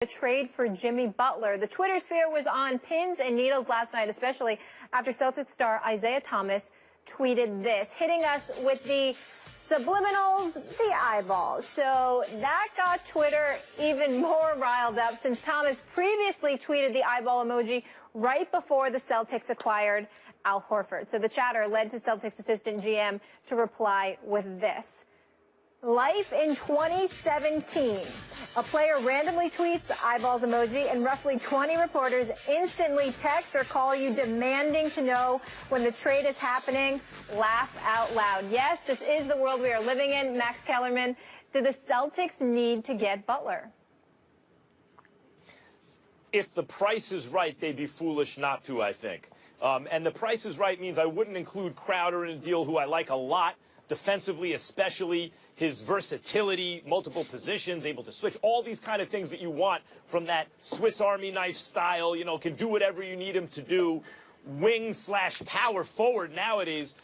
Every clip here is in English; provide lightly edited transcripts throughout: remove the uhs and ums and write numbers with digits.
A trade for Jimmy Butler. The Twitter sphere was on pins and needles last night, especially after Celtic star Isaiah Thomas tweeted this, hitting us with the subliminals, the eyeballs. So that got Twitter even more riled up since Thomas previously tweeted the eyeball emoji right before the Celtics acquired Al Horford. So the chatter led to Celtics assistant GM to reply with this. Life in 2017. A player randomly tweets eyeballs emoji and roughly 20 reporters instantly text or call you demanding to know when the trade is happening. Laugh out loud. Yes, this is the world we are living in. Max Kellerman, do the Celtics need to get Butler? If the price is right, they'd be foolish not to, I think. And the price is right means I wouldn't include Crowder in a deal, who I like a lot. Defensively, especially his versatility, multiple positions, able to switch, all these kind of things that you want from that Swiss Army knife style, you know, can do whatever you need him to do, wing/power forward nowadays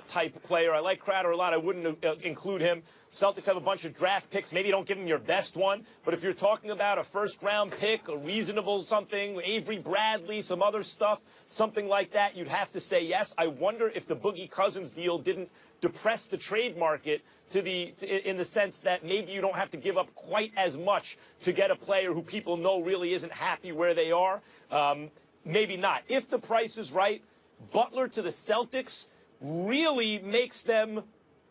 type player. I like Crowder a lot. I wouldn't include him. Celtics have a bunch of draft picks. Maybe don't give him your best one, but if you're talking about a first-round pick, a reasonable something, Avery Bradley, some other stuff, something like that, you'd have to say yes. I wonder if the Boogie Cousins deal didn't depress the trade market in the sense that maybe you don't have to give up quite as much to get a player who people know really isn't happy where they are. Maybe not. If the price is right, Butler to the Celtics really makes them,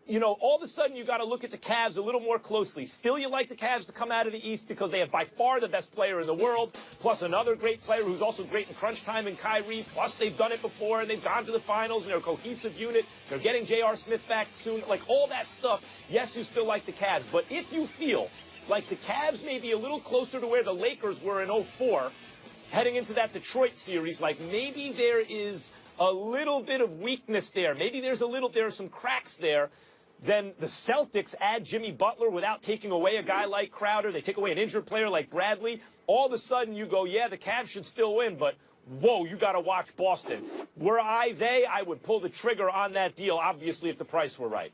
you know, all of a sudden you got to look at the Cavs a little more closely. Still, you like the Cavs to come out of the East because they have by far the best player in the world, plus another great player who's also great in crunch time in Kyrie, plus they've done it before and they've gone to the finals and they're a cohesive unit. They're getting J.R. Smith back soon. Like all that stuff, yes, you still like the Cavs. But if you feel like the Cavs may be a little closer to where the Lakers were in 04, heading into that Detroit series, like maybe there is a little bit of weakness there. Maybe there are some cracks there. Then the Celtics add Jimmy Butler without taking away a guy like Crowder. They take away an injured player like Bradley. All of a sudden you go, yeah, the Cavs should still win, but whoa, you got to watch Boston. Were I would pull the trigger on that deal, obviously, if the price were right.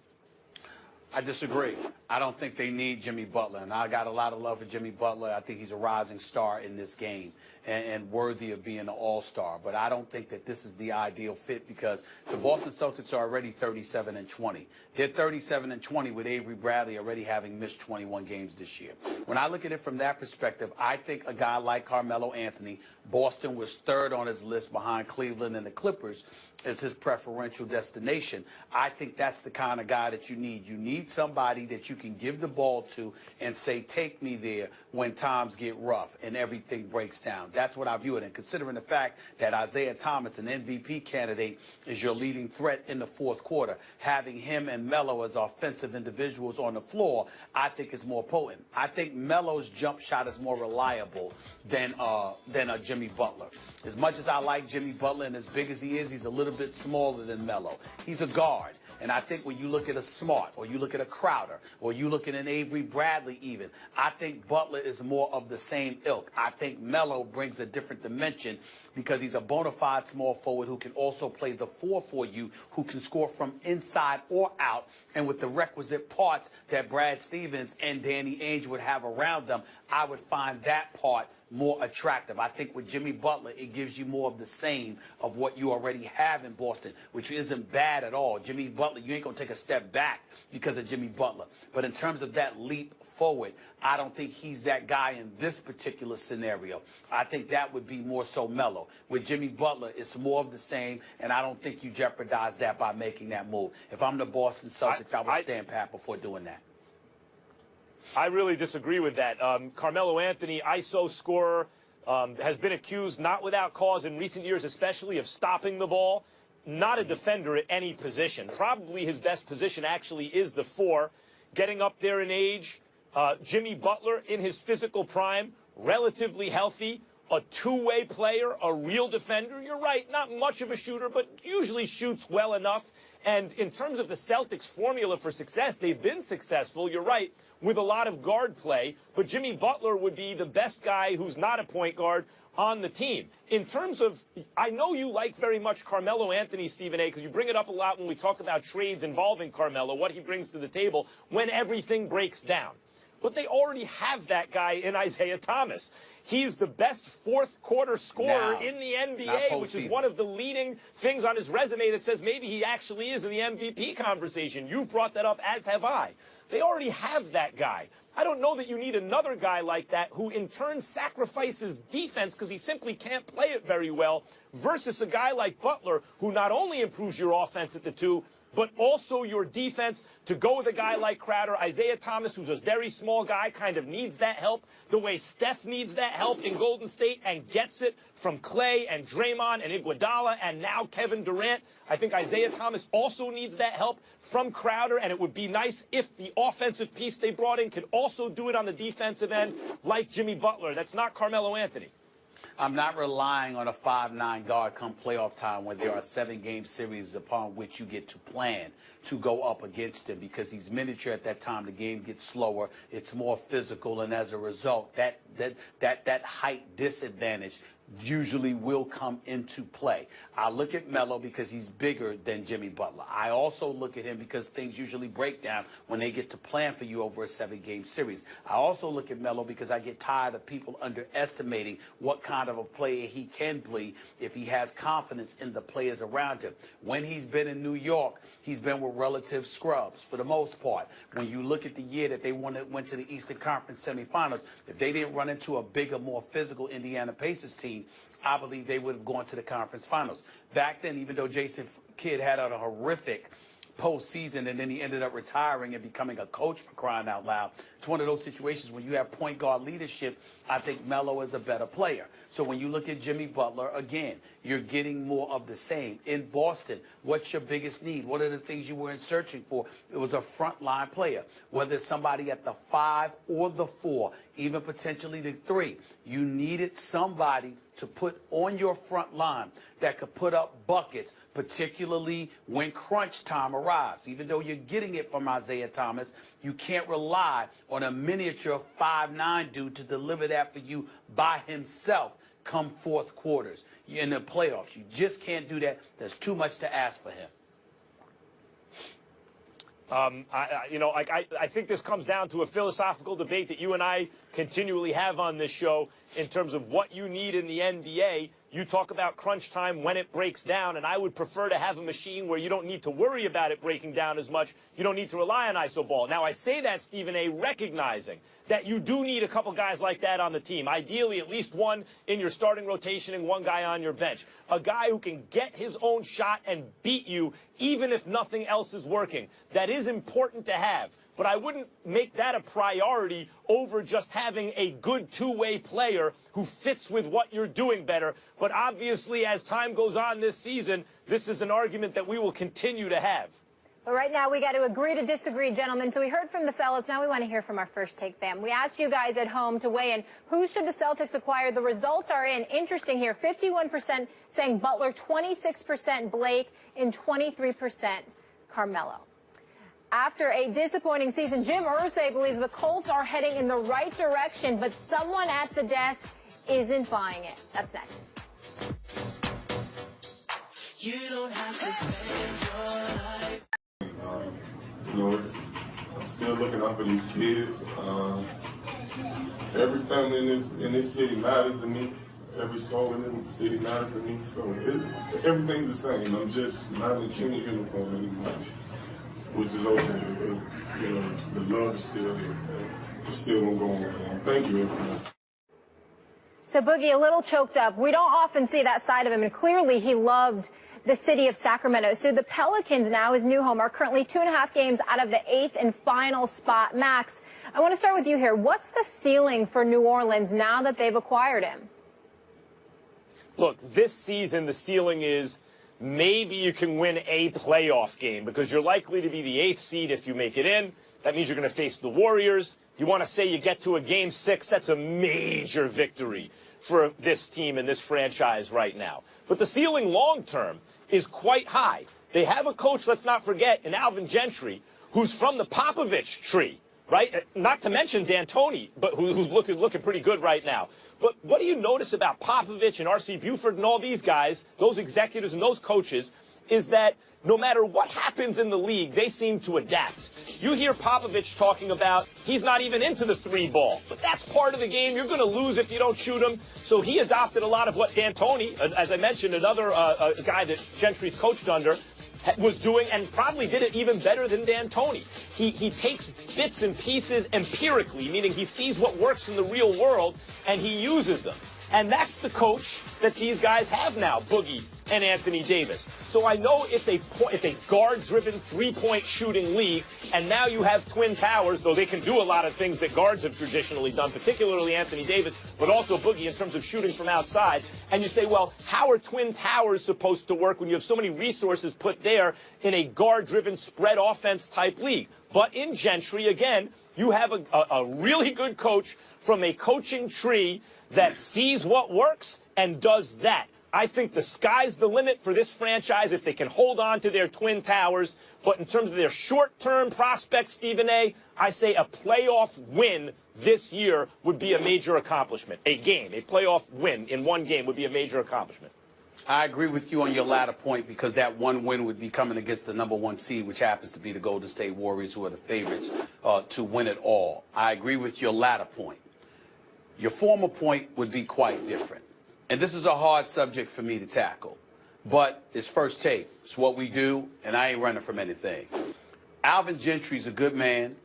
I disagree. I don't think they need Jimmy Butler, and I got a lot of love for Jimmy Butler. I think he's a rising star in this game and worthy of being an all-star. But I don't think that this is the ideal fit because the Boston Celtics are already 37-20. They're 37-20 with Avery Bradley already having missed 21 games this year. When I look at it from that perspective, I think a guy like Carmelo Anthony, Boston was third on his list behind Cleveland and the Clippers as his preferential destination. I think that's the kind of guy that you need. You need somebody that you can give the ball to and say, take me there when times get rough and everything breaks down. That's what I view it. And considering the fact that Isaiah Thomas, an MVP candidate, is your leading threat in the fourth quarter, having him and Melo as offensive individuals on the floor, I think is more potent. I think Melo's jump shot is more reliable than a Jimmy Butler. As much as I like Jimmy Butler and as big as he is, he's a little bit smaller than Melo. He's a guard. And I think when you look at a Smart or you look at a Crowder or you look at an Avery Bradley even, I think Butler is more of the same ilk. I think Melo brings a different dimension because he's a bona fide small forward who can also play the four for you, who can score from inside or out. And with the requisite parts that Brad Stevens and Danny Ainge would have around them, I would find that part more attractive. I think with Jimmy Butler, it gives you more of the same of what you already have in Boston, which isn't bad at all. Jimmy Butler, you ain't going to take a step back because of Jimmy Butler. But in terms of that leap forward, I don't think he's that guy in this particular scenario. I think that would be more so Melo. With Jimmy Butler, it's more of the same, and I don't think you jeopardize that by making that move. If I'm the Boston Celtics, I would stand pat before doing that. I really disagree with that. Carmelo Anthony, ISO scorer, has been accused, not without cause in recent years especially, of stopping the ball. Not a defender at any position. Probably his best position actually is the four. Getting up there in age, Jimmy Butler in his physical prime, relatively healthy, a two-way player, a real defender. You're right, not much of a shooter, but usually shoots well enough. And in terms of the Celtics' formula for success, they've been successful, you're right, with a lot of guard play. But Jimmy Butler would be the best guy who's not a point guard on the team. In terms of, I know you like very much Carmelo Anthony, Stephen A., because you bring it up a lot when we talk about trades involving Carmelo, what he brings to the table when everything breaks down. but they already have that guy in Isaiah Thomas. He's the best fourth quarter scorer in the NBA, which is one of the leading things on his resume that says maybe he actually is in the MVP conversation. You've brought that up, as have I. They already have that guy. I don't know that you need another guy like that who in turn sacrifices defense because he simply can't play it very well versus a guy like Butler who not only improves your offense at the two, but also your defense. To go with a guy like Crowder, Isaiah Thomas, who's a very small guy, kind of needs that help the way Steph needs that help in Golden State and gets it from Clay and Draymond and Iguodala and now Kevin Durant. I think Isaiah Thomas also needs that help from Crowder, and it would be nice if the offensive piece they brought in could also do it on the defensive end like Jimmy Butler. That's not Carmelo Anthony. I'm not relying on a 5'9" guard come playoff time when there are 7-game series upon which you get to plan to go up against him because he's miniature at that time. The game gets slower. It's more physical, and as a result, that height disadvantage usually will come into play. I look at Melo because he's bigger than Jimmy Butler. I also look at him because things usually break down when they get to plan for you over a 7-game series. I also look at Melo because I get tired of people underestimating what kind of a player he can be if he has confidence in the players around him. When he's been in New York, he's been with relative scrubs for the most part. When you look at the year that they went to the Eastern Conference semifinals, if they didn't run into a bigger, more physical Indiana Pacers team, I believe they would have gone to the conference finals. Back then, even though Jason Kidd had a horrific postseason and then he ended up retiring and becoming a coach, for crying out loud, it's one of those situations when you have point guard leadership, I think Melo is a better player. So when you look at Jimmy Butler, again, you're getting more of the same. In Boston, what's your biggest need? What are the things you were searching for? It was a frontline player, whether it's somebody at the 5 or the 4, even potentially the 3. You needed somebody to put on your front line that could put up buckets, particularly when crunch time arrives. Even though you're getting it from Isaiah Thomas, you can't rely on a miniature 5'9" dude to deliver that for you by himself come fourth quarters in the playoffs. You just can't do that. There's too much to ask for him. I think this comes down to a philosophical debate that you and I continually have on this show in terms of what you need in the NBA. You talk about crunch time when it breaks down, and I would prefer to have a machine where you don't need to worry about it breaking down as much. You don't need to rely on iso ball. Now, I say that, Stephen A., recognizing that you do need a couple guys like that on the team. Ideally, at least one in your starting rotation and one guy on your bench. A guy who can get his own shot and beat you even if nothing else is working. That is important to have. But I wouldn't make that a priority over just having a good two-way player who fits with what you're doing better. But obviously, as time goes on this season, this is an argument that we will continue to have. But right now, we got to agree to disagree, gentlemen. So we heard from the fellas. Now we want to hear from our First Take fam. We asked you guys at home to weigh in. Who should the Celtics acquire? The results are in. Interesting here. 51% saying Butler, 26% Blake, and 23% Carmelo. After a disappointing season, Jim Irsay believes the Colts are heading in the right direction, but someone at the desk isn't buying it. That's next. You don't have to spend your life. I'm still looking out for these kids. Every family in this city matters to me. Every soul in the city matters to me. So everything's the same. I'm just not in a Kenny uniform anymore, which is okay because, the love is still here. It's still gonna go on. Man. Thank you, everyone. So Boogie, a little choked up. We don't often see that side of him, and clearly he loved the city of Sacramento. So the Pelicans now, his new home, are currently 2.5 games out of the 8th and final spot. Max, I want to start with you here. What's the ceiling for New Orleans now that they've acquired him? Look, this season the ceiling is maybe you can win a playoff game because you're likely to be the 8th seed if you make it in. That means you're going to face the Warriors. You want to say you get to a Game 6, that's a major victory for this team and this franchise right now. But the ceiling long-term is quite high. They have a coach, let's not forget, in Alvin Gentry, who's from the Popovich tree, right? Not to mention D'Antoni, but who's looking pretty good right now. But what do you notice about Popovich and R.C. Buford and all these guys, those executives and those coaches, is that no matter what happens in the league, they seem to adapt. You hear Popovich talking about he's not even into the 3-ball, but that's part of the game. You're going to lose if you don't shoot him. So he adopted a lot of what D'Antoni, as I mentioned, another guy that Gentry's coached under, was doing, and probably did it even better than D'Antoni. He takes bits and pieces empirically, meaning he sees what works in the real world, and he uses them. And that's the coach that these guys have now, Boogie and Anthony Davis. So I know it's a guard-driven three-point shooting league, and now you have Twin Towers, though they can do a lot of things that guards have traditionally done, particularly Anthony Davis, but also Boogie in terms of shooting from outside. And you say, well, how are Twin Towers supposed to work when you have so many resources put there in a guard-driven spread offense type league? But in Gentry, again, you have a really good coach from a coaching tree that sees what works and does that. I think the sky's the limit for this franchise if they can hold on to their Twin Towers. But in terms of their short-term prospects, Stephen A., I say a playoff win this year would be a major accomplishment. A playoff win in one game would be a major accomplishment. I agree with you on your latter point because that one win would be coming against the #1 seed, which happens to be the Golden State Warriors, who are the favorites to win it all. I agree with your latter point. Your former point would be quite different. And this is a hard subject for me to tackle. But it's first take. It's what we do, and I ain't running from anything. Alvin Gentry's a good man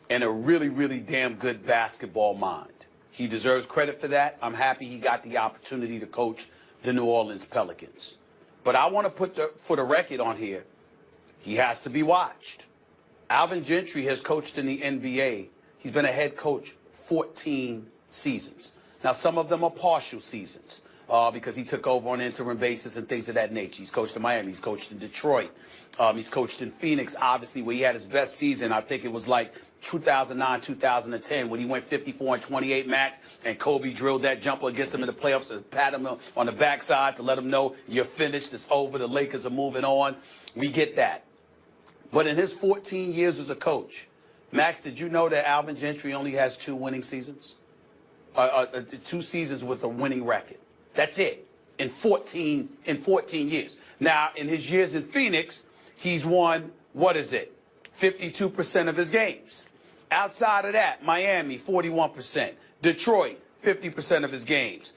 and a really, really damn good basketball mind. He deserves credit for that. I'm happy he got the opportunity to coach the New Orleans Pelicans. But I want to put for the record on here, he has to be watched. Alvin Gentry has coached in the NBA. He's been a head coach 14 seasons. Now, some of them are partial seasons because he took over on an interim basis and things of that nature. He's coached in Miami. He's coached in Detroit. He's coached in Phoenix, obviously, where he had his best season. I think it was like 2009, 2010, when he went 54 and 28 max, and Kobe drilled that jumper against him in the playoffs to pat him on the backside to let him know you're finished, it's over, the Lakers are moving on. We get that. But in his 14 years as a coach, Max, did you know that Alvin Gentry only has 2 winning seasons? 2 seasons with a winning record. That's it in 14 years. Now, in his years in Phoenix, he's won, 52% of his games. Outside of that, Miami, 41%. Detroit, 50% of his games.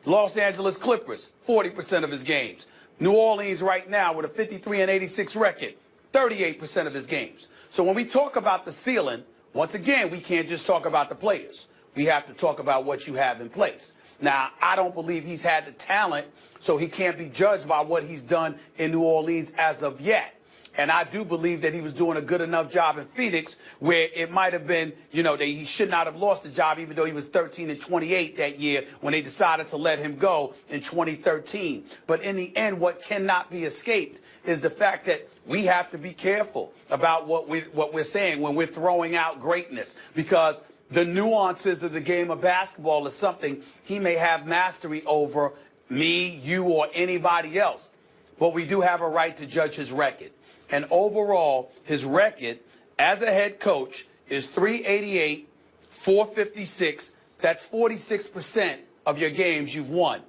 Los Angeles Clippers, 40% of his games. New Orleans right now with a 53 and 86 record, 38% of his games. So when we talk about the ceiling, once again, we can't just talk about the players. We have to talk about what you have in place. Now, I don't believe he's had the talent, so he can't be judged by what he's done in New Orleans as of yet. And I do believe that he was doing a good enough job in Phoenix where it might have been, that he should not have lost the job, even though he was 13 and 28 that year when they decided to let him go in 2013. But in the end, what cannot be escaped is the fact that we have to be careful about what we're saying when we're throwing out greatness, because the nuances of the game of basketball is something he may have mastery over, me, you, or anybody else. But we do have a right to judge his record. And overall, his record as a head coach is 388, 456. That's 46% of your games you've won.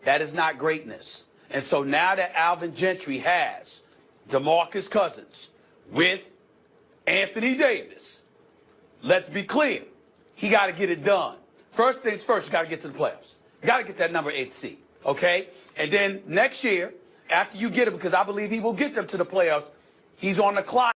That is not greatness. And so now that Alvin Gentry has DeMarcus Cousins with Anthony Davis, let's be clear. He got to get it done. First things first, you got to get to the playoffs. You got to get that number 8 seed, okay? And then next year, after you get it, because I believe he will get them to the playoffs, he's on the clock.